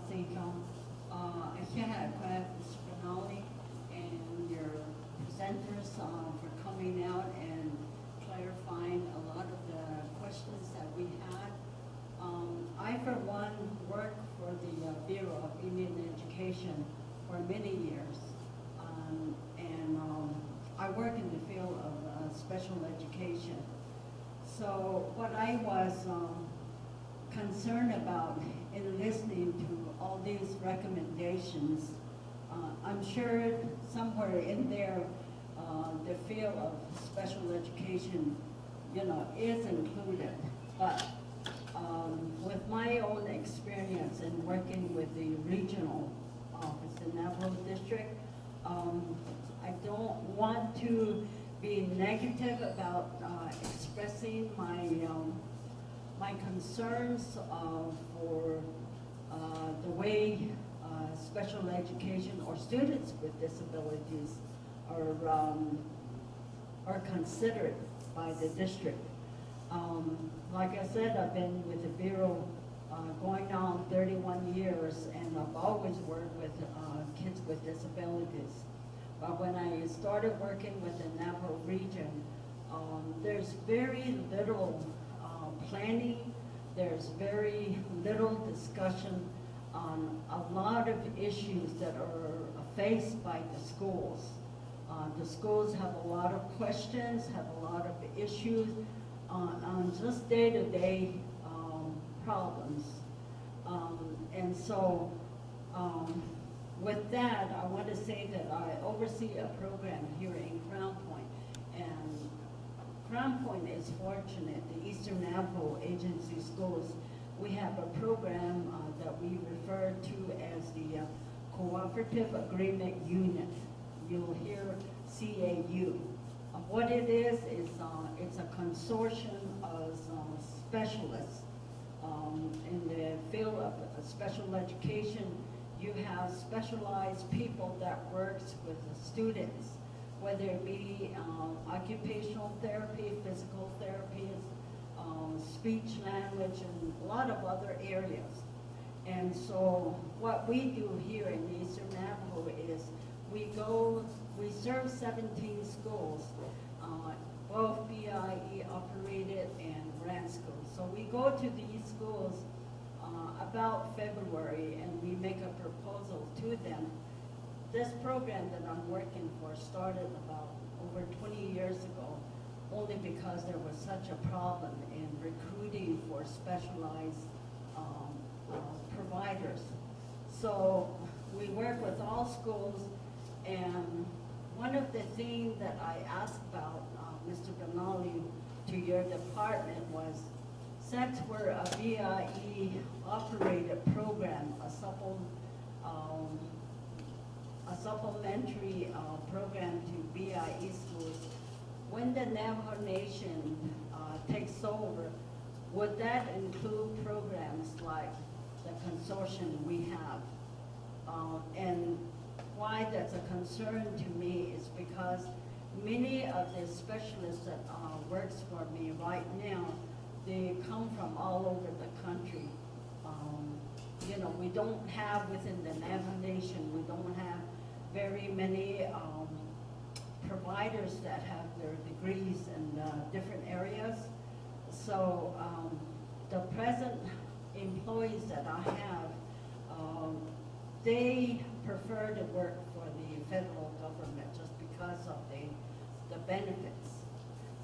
Seacom. Again, I thank Mr. Benali and your presenters for coming out and clarifying a lot of the questions that we had. I, for one, worked for the Bureau of Indian Education for many years. I work in the field of special education. So what I was concerned about in listening to all these recommendations, I'm sure somewhere in there the field of special education, is included. But with my own experience in working with the regional office in Navajo District, I don't want to be negative about expressing my concerns for the way special education or students with disabilities are considered by the district. Like I said, I've been with the Bureau going on 31 years, and I've always worked with kids with disabilities. But when I started working with the Navajo region, there's very little planning, there's very little discussion on a lot of issues that are faced by the schools. The schools have a lot of questions, have a lot of issues on just day-to-day problems. And so with that, I want to say that I oversee a program here in Crown Point, and Crown Point is fortunate. The Eastern Navajo Agency Schools, we have a program that we refer to as the Cooperative Agreement Unit. You'll hear CAU. What it is it's a consortium of specialists in the field of special education. You have specialized people that works with the students, whether it be occupational therapy, physical therapy, speech, language, and a lot of other areas. And so what we do here in Eastern Navajo is we serve 17 schools, both BIE operated and grant schools. So we go to these schools about February, and we make a proposal to them. This program that I'm working for started about over 20 years ago, only because there was such a problem in recruiting for specialized providers. So we work with all schools, and one of the things that I asked about, Mr. Benali, to your department was, since we're a BIE operated program, a supplementary program to BIE schools, when the Navajo Nation takes over, would that include programs like the consortium we have? And why that's a concern to me is because many of the specialists that works for me right now, they come from all over the country. We don't have within the Navajo Nation, we don't have very many providers that have their degrees in different areas. So the present employees that I have, they prefer to work for the federal government just because of the benefits.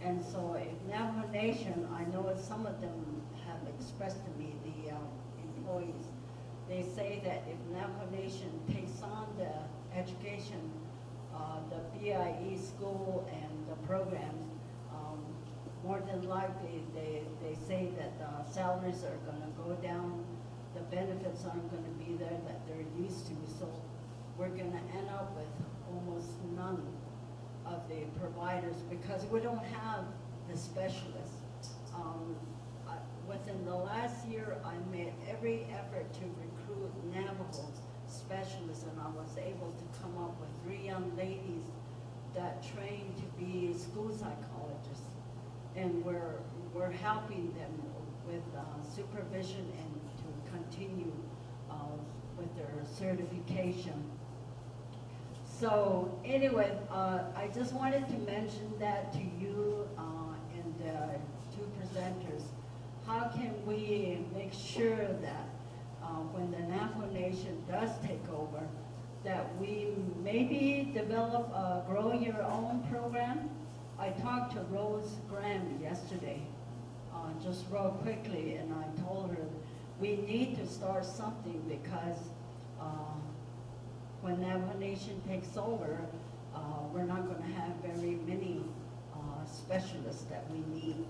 And so if Navajo Nation, I know some of them have expressed to me, the employees, they say that if Navajo Nation takes on the education, the BIE school and the programs, more than likely they say that salaries are going to go down, the benefits aren't going to be there that they're used to, so we're going to end up with almost none of the providers because we don't have the specialists. Within the last year, I made every effort to recruit Navajo specialists, and I was able to come up with 3 young ladies that trained to be school psychologists, and we're helping them with supervision and to continue with their certification. So anyway, I just wanted to mention that to you and the two presenters. How can we make sure that when the NAFO Nation does take over, that we maybe develop a Grow Your Own program? I talked to Rose Graham yesterday, just real quickly, and I told her we need to start something because when Navajo Nation takes over, we're not going to have very many specialists that we need.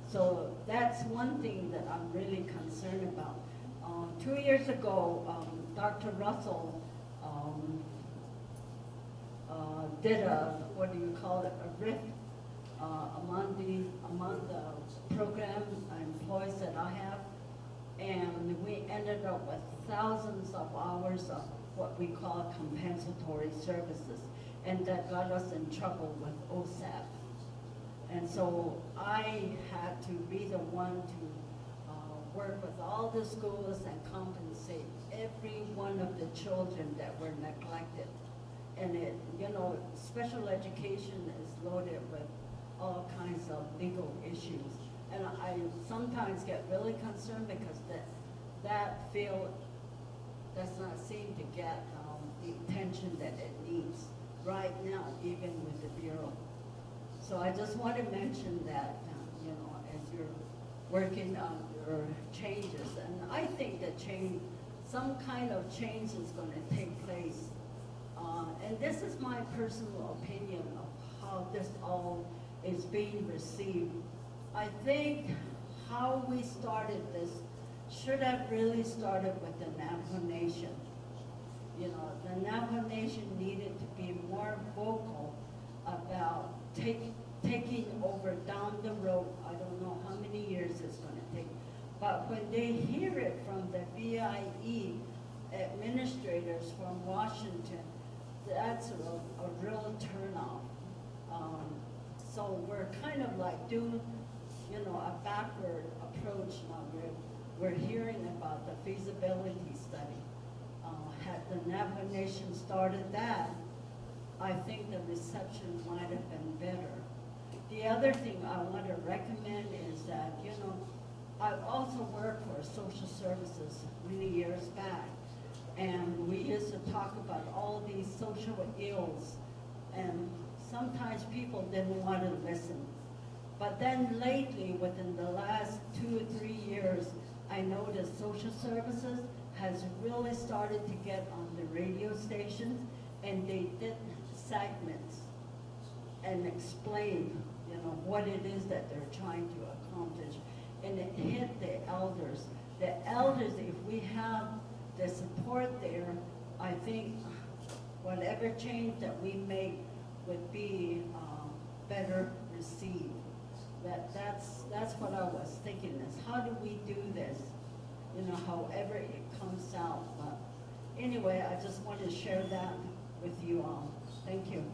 So that's one thing that I'm really concerned about. 2 years ago, Dr. Russell did a, what do you call it, a rift among the program employees that I have, and we ended up with thousands of hours of what we call compensatory services, and that got us in trouble with OSAP. And so I had to be the one to work with all the schools and compensate every one of the children that were neglected. And it, you know, special education is loaded with all kinds of legal issues. And I sometimes get really concerned because that field does not seem to get the attention that it needs right now, even with the Bureau. So I just want to mention that, you know, as you're working on your changes, and I think that change, some kind of change is going to take place. And this is my personal opinion of how this all is being received. I think how we started this should have really started with the Navajo Nation. You know, the Navajo Nation needed to be more vocal about taking over down the road. I don't know how many years it's going to take. But when they hear it from the VIE administrators from Washington, that's a real turnoff. So we're kind of like doing, you know, a backward approach now. We're hearing about the feasibility study. Had the Navajo Nation started that, I think the reception might have been better. The other thing I want to recommend is that, you know, I've also worked for social services many years back, and we used to talk about all these social ills, and sometimes people didn't want to listen. But then lately, within the last 2 or 3 years, I noticed social services has really started to get on the radio stations, and they did segments and explain, you know, what it is that they're trying to accomplish. And it hit the elders. The elders, if we have the support there, I think whatever change that we make would be better received. That's what I was thinking is, how do we do this? You know, however it comes out. But anyway, I just wanted to share that with you all. Thank you.